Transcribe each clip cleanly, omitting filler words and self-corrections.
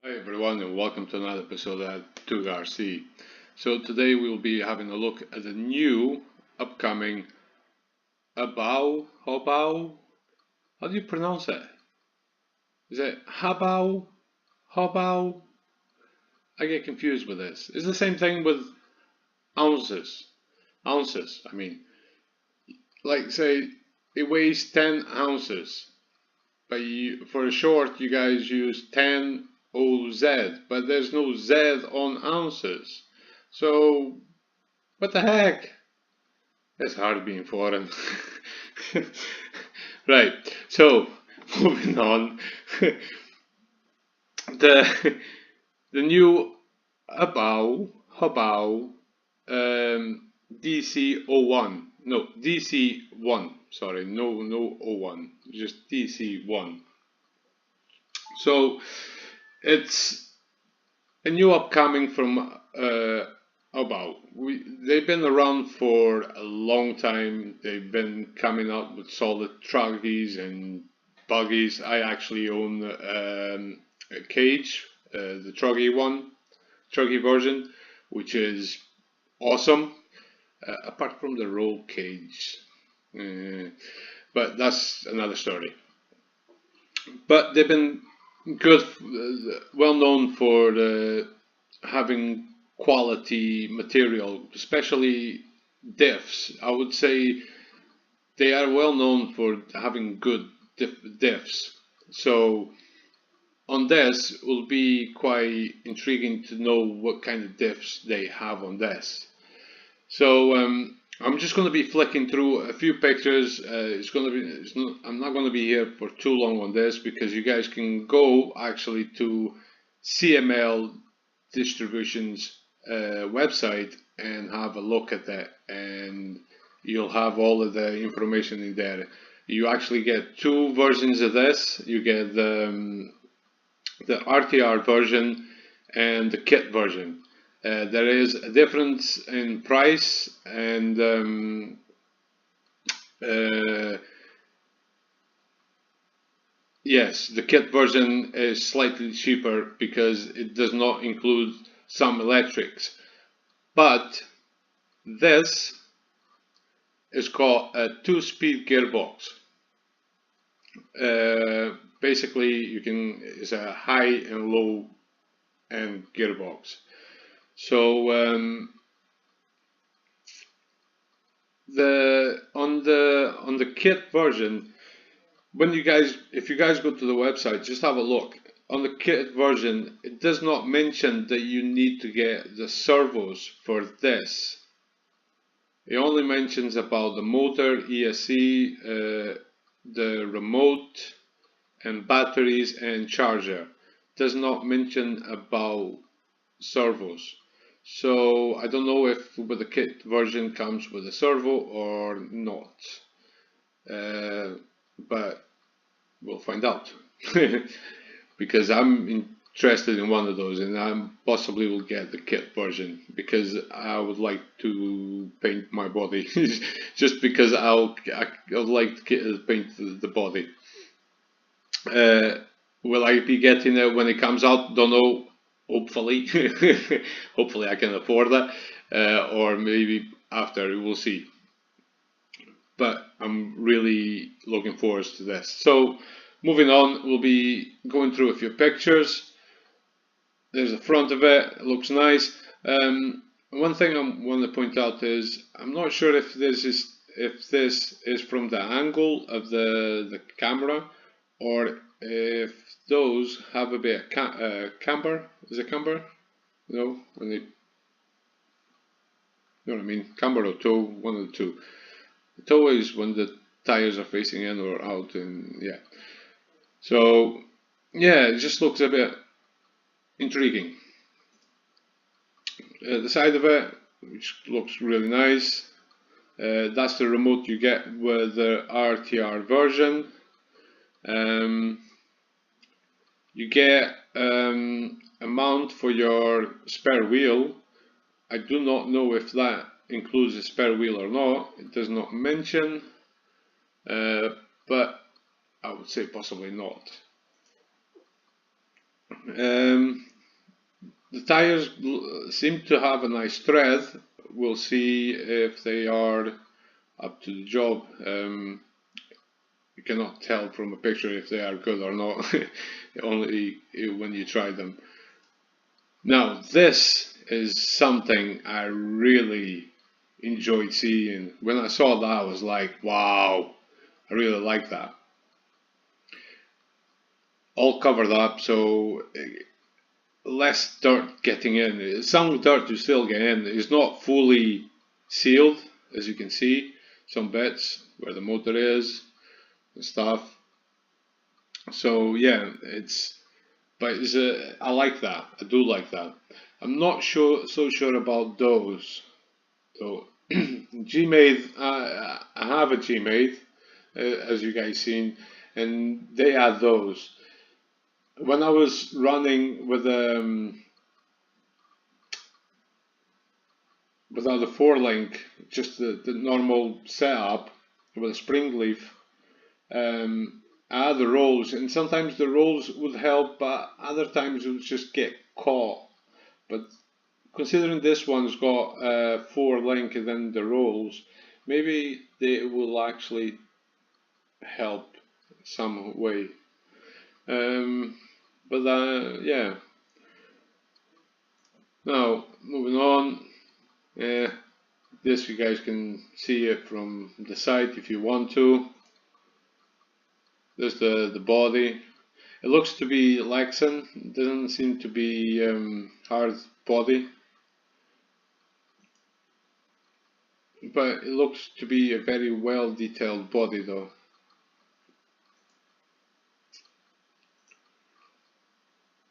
Hi everyone and welcome to another episode at 2RC. So today we will be having a look at the new upcoming Hobao? How do you pronounce it? Is it Hobao? Hobao? I get confused with this. It's the same thing with ounces. Ounces, I mean. Like say it weighs 10 ounces. But for a short you guys use 10 OZ, but there's no Z on ounces. So, what the heck? It's hard being foreign. Right, so, moving on. the new Hobao DC01. No, DC1. Sorry, no 01. Just DC1. So, it's a new upcoming from Hobao. They've been around for a long time. They've been coming out with solid truggies and buggies. I actually own a cage, the truggy version, which is awesome. Apart from the roll cage, but that's another story. But they've been good, well known for having quality material, especially diffs. I would say they are well known for having good diffs. So on this, it will be quite intriguing to know what kind of diffs they have on this. So I'm just going to be flicking through a few pictures. I'm not going to be here for too long on this because you guys can go actually to CML Distribution's website and have a look at that, and you'll have all of the information in there. You actually get two versions of this. You get the RTR version and the kit version. There is a difference in price, and yes, the kit version is slightly cheaper because it does not include some electrics. But this is called a 2-speed gearbox. Basically, it's a high and low end gearbox. So on the kit version, if you guys go to the website, just have a look. On the kit version, it does not mention that you need to get the servos for this. It only mentions about the motor, ESC, the remote, and batteries and charger. It does not mention about servos. So I don't know if with the kit version comes with a servo or not, but we'll find out. Because I'm interested in one of those, and I possibly will get the kit version because I would like to paint my body. Just because I would like to paint the body. Will I be getting it when it comes out? Don't know. Hopefully, hopefully I can afford that, or maybe after, we'll see. But I'm really looking forward to this. So moving on, we'll be going through a few pictures. There's the front of it. It looks nice. One thing I want to point out is I'm not sure if this is from the angle of the camera, or if those have a bit of camber. Is it camber? No, when they, you know what I mean? Camber or toe, one of the two. The toe is when the tires are facing in or out, and yeah. So yeah, it just looks a bit intriguing. The side of it, which looks really nice. That's the remote you get with the RTR version. You get a mount for your spare wheel. I do not know if that includes a spare wheel or not. It does not mention, but I would say possibly not. Um, the tires seem to have a nice tread. We'll see if they are up to the job. You cannot tell from a picture if they are good or not, only when you try them. Now, this is something I really enjoyed seeing. When I saw that, I was like, wow, I really like that. All covered up, so less dirt getting in. Some dirt you still get in. It's not fully sealed, as you can see. Some bits where the motor is and stuff. So yeah, but I like that. I do like that. I'm not so sure about those. So Gmade, I have a Gmade, as you guys seen, and they had those. When I was running without a 4-link, just the normal setup with a spring leaf, I had the rolls, and sometimes the rolls would help, but other times it would just get caught. But considering this one's got 4-link and then the rolls, maybe they will actually help some way. Yeah. Now moving on. This you guys can see it from the side if you want to. There's the body. It looks to be Lexan. It doesn't seem to be hard body, but it looks to be a very well detailed body though.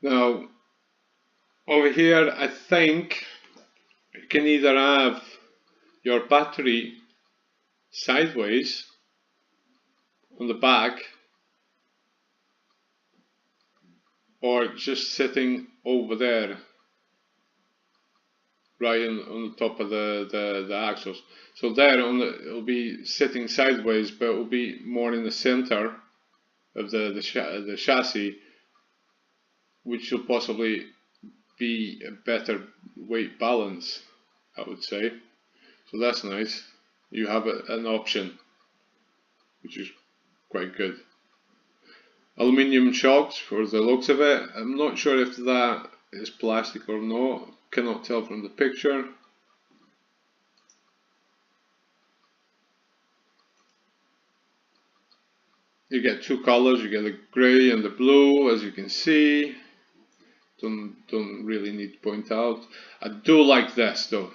Now over here I think you can either have your battery sideways on the back or just sitting over there right on the top of the axles. So there it'll be sitting sideways, but it will be more in the center of the chassis, which will possibly be a better weight balance, I would say. So that's nice. You have an option, which is quite good. Aluminium shocks for the looks of it. I'm not sure if that is plastic or not. Cannot tell from the picture. You get two colors. You get the grey and the blue, as you can see. Don't really need to point out. I do like this though.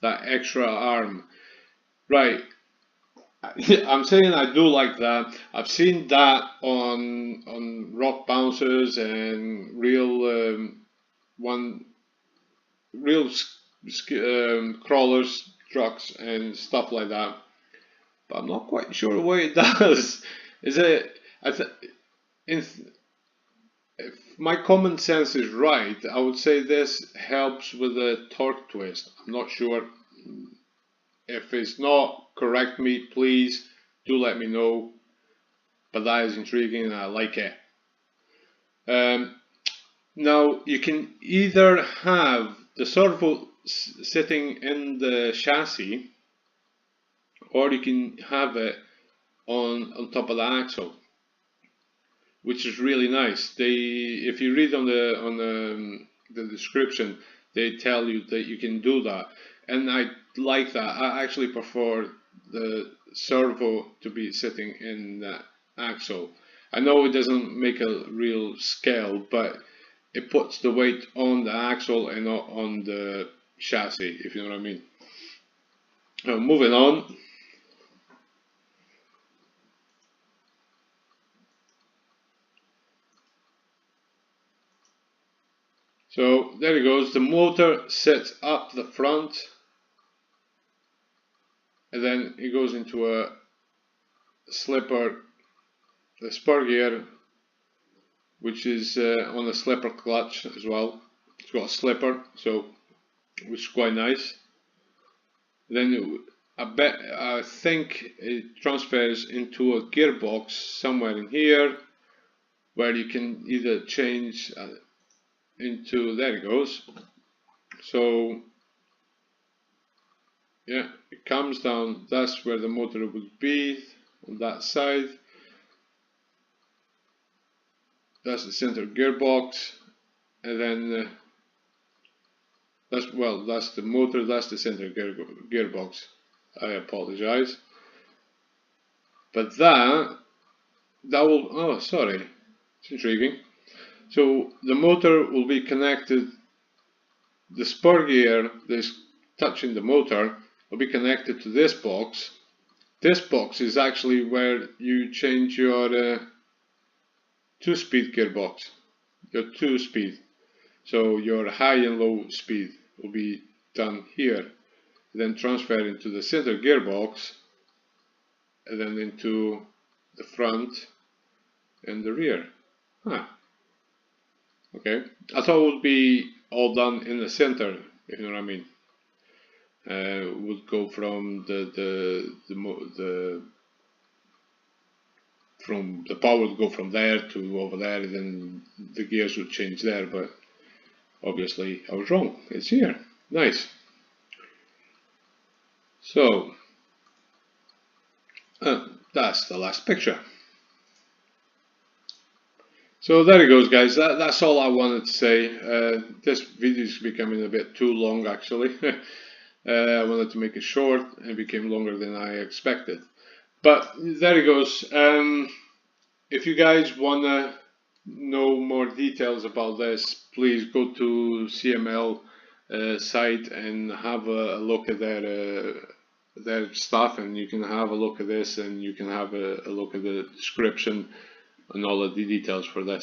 That extra arm. Right. I'm saying I do like that. I've seen that on rock bouncers and real crawlers, trucks, and stuff like that. But I'm not quite sure what it does. Is it? If my common sense is right, I would say this helps with the torque twist. I'm not sure. If it's not, correct me, please. Do let me know. But that is intriguing and I like it. Now you can either have the servo sitting in the chassis, or you can have it on top of the axle, which is really nice. If you read on the description, they tell you that you can do that, and I like that. I actually prefer the servo to be sitting in the axle. I know it doesn't make a real scale, but it puts the weight on the axle and not on the chassis, if you know what I mean. Moving on. So there it goes. The motor sits up the front, and then it goes into a slipper, the spur gear, which is on a slipper clutch as well. It's got a slipper, so which is quite nice. Then I think it transfers into a gearbox somewhere in here, where you can either change into, there it goes. So yeah, it comes down, that's where the motor would be, on that side. That's the center gearbox, and then that's the motor, that's the center gearbox. I apologize. But that will, oh sorry, it's intriguing. So the motor will be connected, the spur gear that's touching the motor will be connected to this box. This box is actually where you change your 2-speed gearbox, your 2-speed. So your high and low speed will be done here, then transfer into the center gearbox, and then into the front and the rear. Okay, I thought it would be all done in the center, if you know what I mean. Would go from from the power would go from there to over there, and then the gears would change there, but obviously I was wrong. It's here. Nice. So that's the last picture. So there it goes, guys. That's all I wanted to say. This video is becoming a bit too long, actually. I wanted to make it short, and it became longer than I expected. But there it goes. If you guys want to know more details about this, please go to CML site and have a look at their stuff, and you can have a look at this, and you can have a look at the description and all of the details for this.